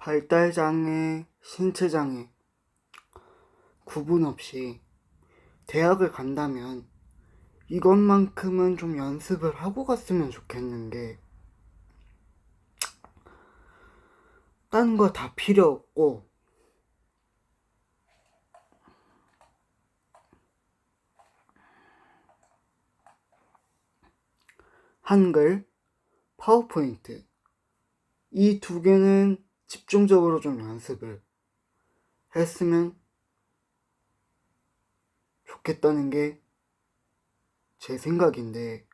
발달장애, 신체장애 구분 없이 대학을 간다면 이것만큼은 좀 연습을 하고 갔으면 좋겠는 게, 딴 거 다 필요 없고 한글, 파워포인트 이 두 개는 집중적으로 좀 연습을 했으면 좋겠다는 게 제 생각인데,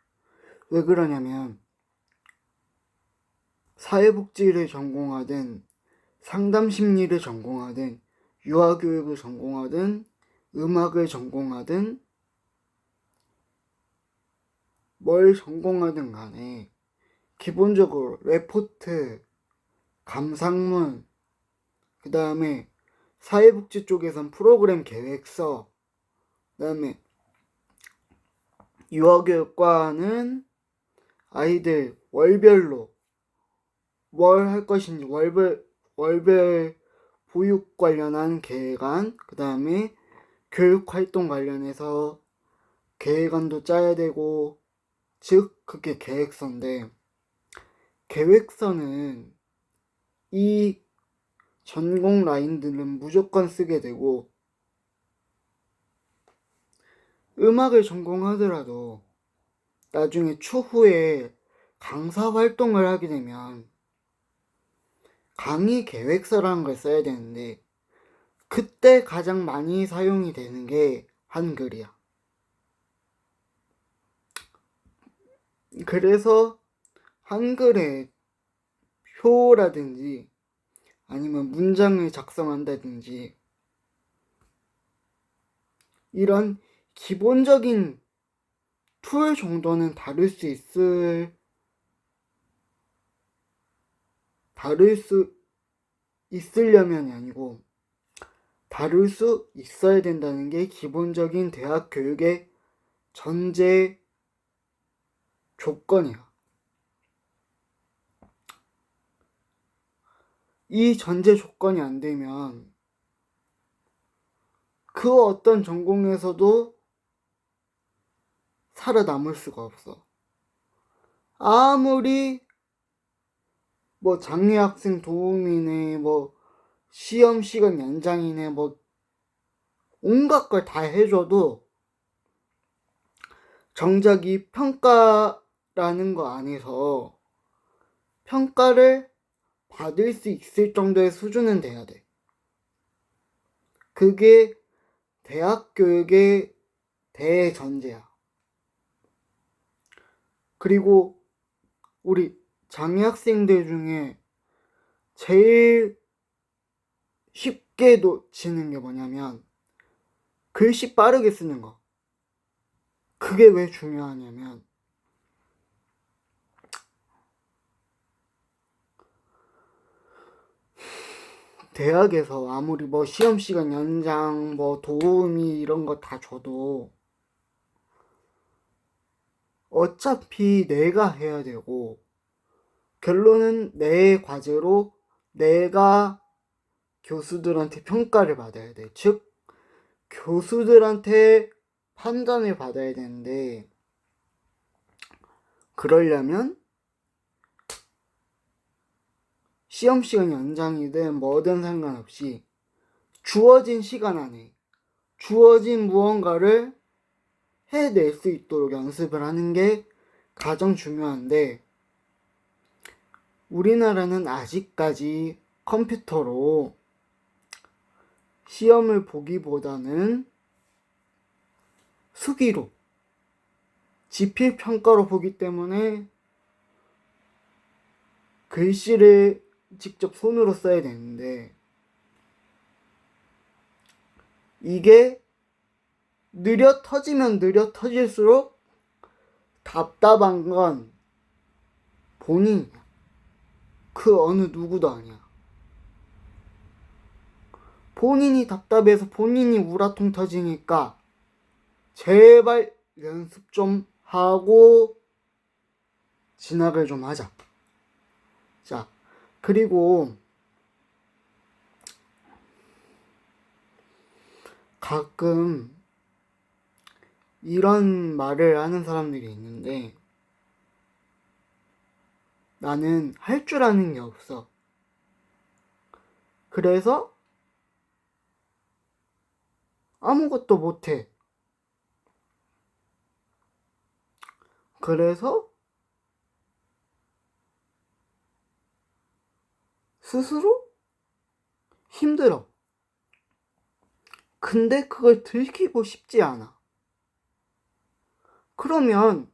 왜 그러냐면 사회복지를 전공하든 상담심리를 전공하든 유아교육을 전공하든 음악을 전공하든 뭘 전공하든 간에 기본적으로 레포트, 감상문, 그 다음에 사회복지 쪽에선 프로그램 계획서, 그 다음에 유아교육과는 아이들 월별로 뭘 할 것인지 월별 보육 관련한 계획안, 그 다음에 교육활동 관련해서 계획안도 짜야 되고, 즉 그게 계획서인데, 계획서는 이 전공 라인들은 무조건 쓰게 되고, 음악을 전공하더라도 나중에 추후에 강사 활동을 하게 되면 강의 계획서라는 걸 써야 되는데, 그때 가장 많이 사용이 되는 게 한글이야. 그래서 한글에 표라든지 아니면 문장을 작성한다든지 이런 기본적인 툴 정도는 다룰 수 있으려면이 아니고 다룰 수 있어야 된다는 게 기본적인 대학 교육의 전제 조건이야. 이 전제 조건이 안 되면 그 어떤 전공에서도 살아남을 수가 없어. 아무리 뭐 장애 학생 도움이네, 뭐 시험 시간 연장이네, 뭐 온갖 걸 다 해줘도 정작 이 평가라는 거 안에서 평가를 받을 수 있을 정도의 수준은 돼야 돼. 그게 대학 교육의 대전제야. 그리고 우리 장애 학생들 중에 제일 쉽게 놓치는 게 뭐냐면 글씨 빠르게 쓰는 거. 그게 왜 중요하냐면 대학에서 아무리 뭐 시험 시간 연장, 뭐 도우미 이런 거 다 줘도 어차피 내가 해야 되고, 결론은 내 과제로 내가 교수들한테 평가를 받아야 돼. 즉, 교수들한테 판단을 받아야 되는데, 그러려면 시험 시간 연장이든 뭐든 상관없이 주어진 시간 안에 주어진 무언가를 해낼 수 있도록 연습을 하는 게 가장 중요한데, 우리나라는 아직까지 컴퓨터로 시험을 보기보다는 수기로, 지필평가로 보기 때문에 글씨를 직접 손으로 써야 되는데, 이게 느려 터지면 느려 터질수록 답답한 건 본인이야. 그 어느 누구도 아니야. 본인이 답답해서 본인이 우라통 터지니까 제발 연습 좀 하고 진학을 좀 하자. 자, 그리고 가끔 이런 말을 하는 사람들이 있는데, 나는 할 줄 아는 게 없어. 그래서 아무것도 못해. 그래서 스스로 힘들어. 근데 그걸 들키고 싶지 않아. 그러면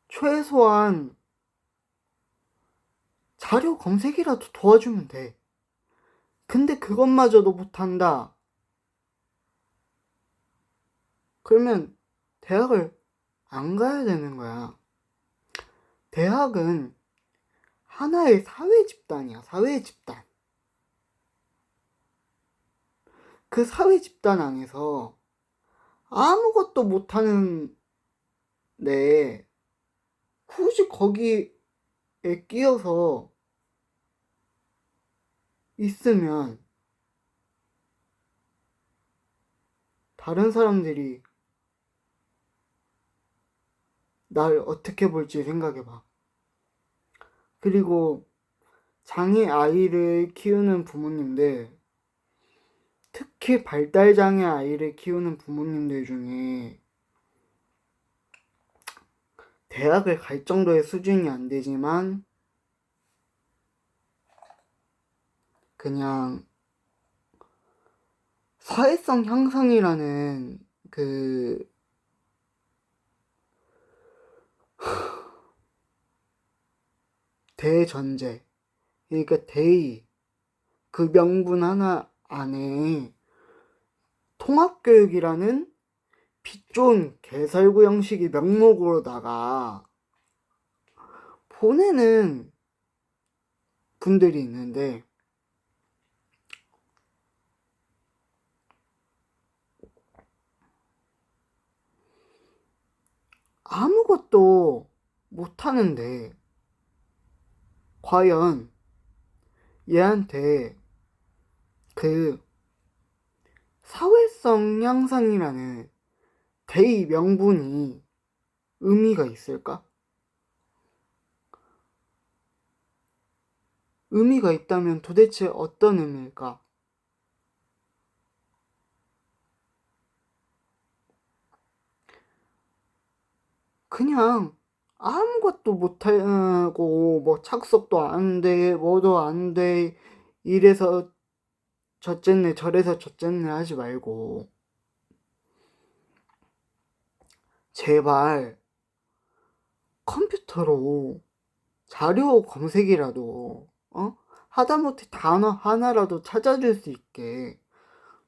최소한 자료 검색이라도 도와주면 돼. 근데 그것마저도 못한다. 그러면 대학을 안 가야 되는 거야. 대학은 하나의 사회 집단이야, 사회 집단. 그 사회 집단 안에서 아무것도 못하는 내 굳이 거기에 끼어서 있으면 다른 사람들이 날 어떻게 볼지 생각해봐. 그리고 장애 아이를 키우는 부모님들, 특히 발달장애 아이를 키우는 부모님들 중에 대학을 갈 정도의 수준이 안 되지만 그냥 사회성 향상이라는 그 대전제, 그러니까 대의, 그 명분 하나 안에 통합교육이라는 빛 좋은 개설구 형식이 명목으로다가 보내는 분들이 있는데, 아무것도 못하는데 과연 얘한테 그 사회성 향상이라는 대의 명분이 의미가 있을까? 의미가 있다면 도대체 어떤 의미일까? 그냥 아무것도 못하고 뭐 착석도 안 돼, 뭐도 안 돼, 이래서 저쨌네 저래서 저쨌네 하지 말고 제발 컴퓨터로 자료 검색이라도 하다못해 단어 하나라도 찾아줄 수 있게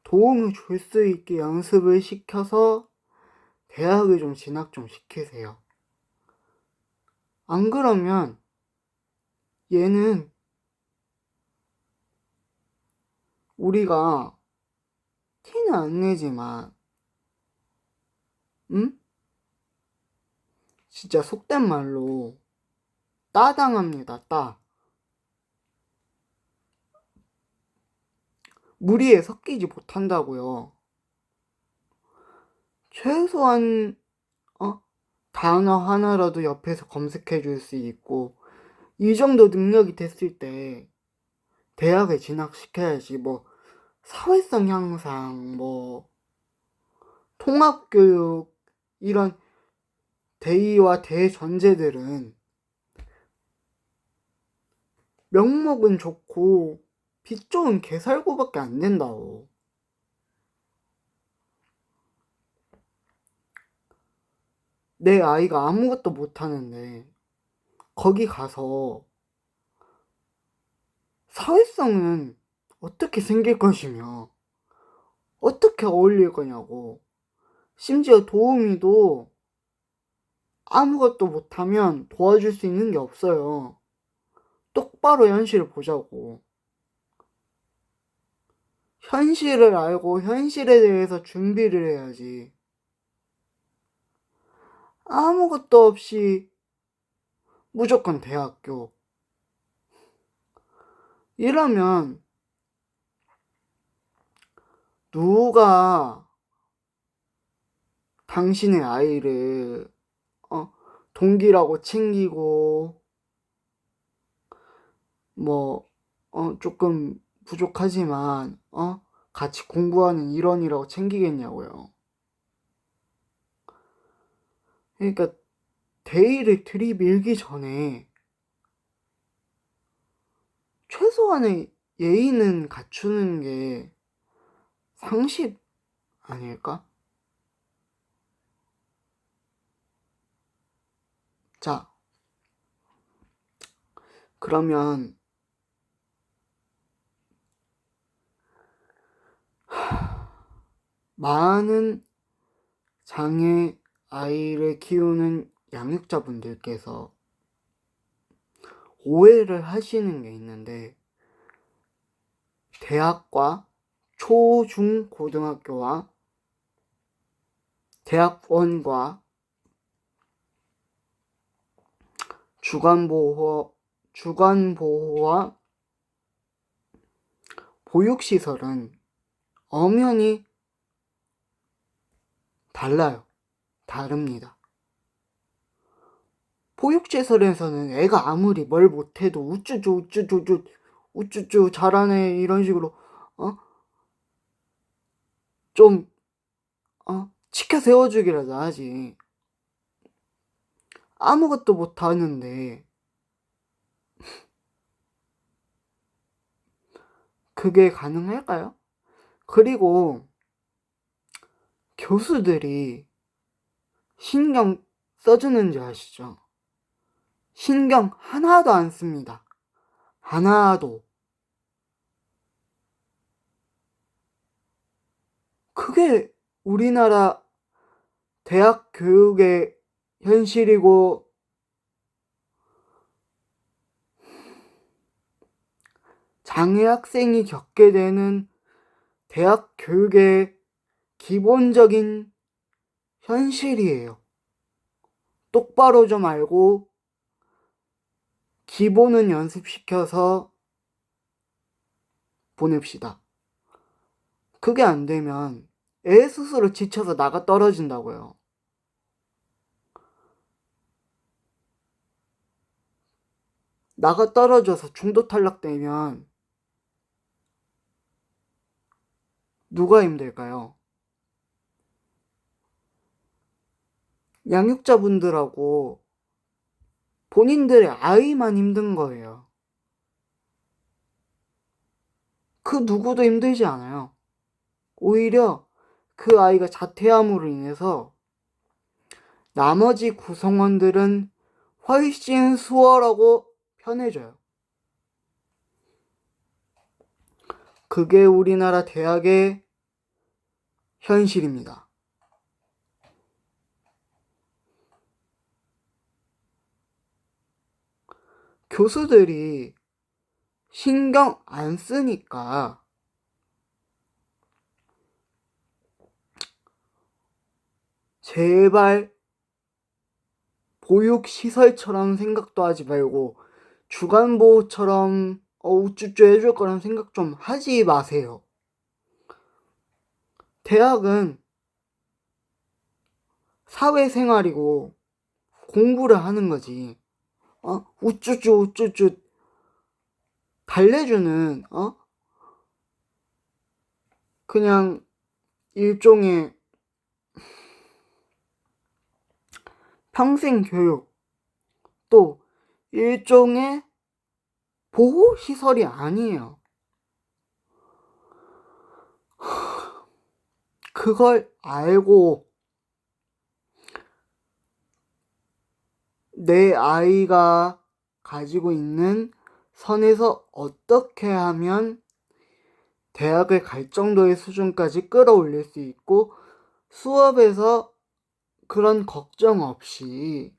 도움을 줄 수 있게 연습을 시켜서 대학을 좀 진학 좀 시키세요. 안 그러면 얘는 우리가 티는 안 내지만 진짜 속된 말로 따당합니다. 따. 무리에 섞이지 못한다고요. 최소한 단어 하나라도 옆에서 검색해 줄 수 있고 이 정도 능력이 됐을 때 대학에 진학시켜야지. 뭐 사회성 향상, 뭐 통합교육, 이런 대의와 대전제들은 명목은 좋고 빛 좋은 개살구밖에 안 된다고. 내 아이가 아무것도 못하는데 거기 가서 사회성은 어떻게 생길 것이며 어떻게 어울릴 거냐고. 심지어 도우미도 아무것도 못하면 도와줄 수 있는 게 없어요. 똑바로 현실을 보자고. 현실을 알고 현실에 대해서 준비를 해야지. 아무것도 없이 무조건 대학교. 이러면 누가 당신의 아이를 동기라고 챙기고 뭐 조금 부족하지만 같이 공부하는 일원이라고 챙기겠냐고요. 그러니까 대의를 들이밀기 전에 최소한의 예의는 갖추는 게 상식 아닐까? 자, 그러면 많은 장애 아이를 키우는 양육자분들께서 오해를 하시는 게 있는데, 대학과 초, 중, 고등학교와 대학원과 주간보호와 보육시설은 엄연히 달라요. 다릅니다. 보육시설에서는 애가 아무리 뭘 못해도 우쭈쭈 잘하네 이런 식으로 좀 치켜 세워주기라도 하지. 아무것도 못하는데 그게 가능할까요? 그리고 교수들이 신경 써주는지 아시죠? 신경 하나도 안 씁니다. 하나도. 그게 우리나라 대학 교육의 현실이고 장애 학생이 겪게 되는 대학 교육의 기본적인 현실이에요. 똑바로 좀 알고 기본은 연습시켜서 보냅시다. 그게 안 되면 애 스스로 지쳐서 나가 떨어진다고요. 나가 떨어져서 중도 탈락되면 누가 힘들까요? 양육자분들하고 본인들의 아이만 힘든 거예요. 그 누구도 힘들지 않아요. 오히려 그 아이가 자퇴함으로 인해서 나머지 구성원들은 훨씬 수월하고 편해져요. 그게 우리나라 대학의 현실입니다. 교수들이 신경 안 쓰니까 제발 보육시설처럼 생각도 하지 말고 주간보호처럼 우쭈쭈 해줄 거란 생각 좀 하지 마세요. 대학은 사회생활이고 공부를 하는 거지. 우쭈쭈 달래주는 그냥 일종의 평생 교육, 또 일종의 보호시설이 아니에요. 그걸 알고 내 아이가 가지고 있는 선에서 어떻게 하면 대학을 갈 정도의 수준까지 끌어올릴 수 있고 수업에서 그런 걱정 없이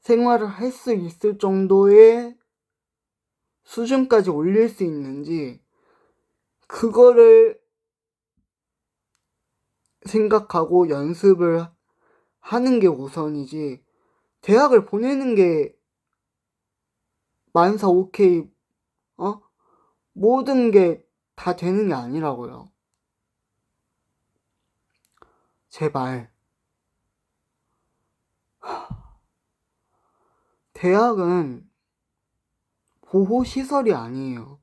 생활을 할 수 있을 정도의 수준까지 올릴 수 있는지 그거를 생각하고 연습을 하는 게 우선이지 대학을 보내는 게 만사 오케이 모든 게 다 되는 게 아니라고요. 제발. 대학은 보호시설이 아니에요.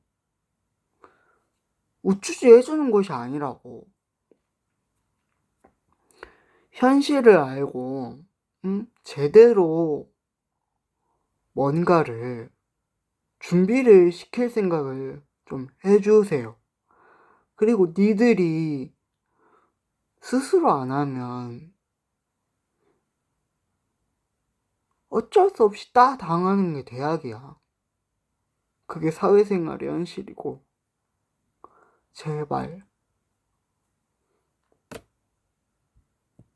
우쭈쭈 해주는 것이 아니라고. 현실을 알고, 제대로 뭔가를 준비를 시킬 생각을 좀 해주세요. 그리고 니들이 스스로 안 하면 어쩔 수 없이 당하는 게 대학이야. 그게 사회생활의 현실이고. 제발.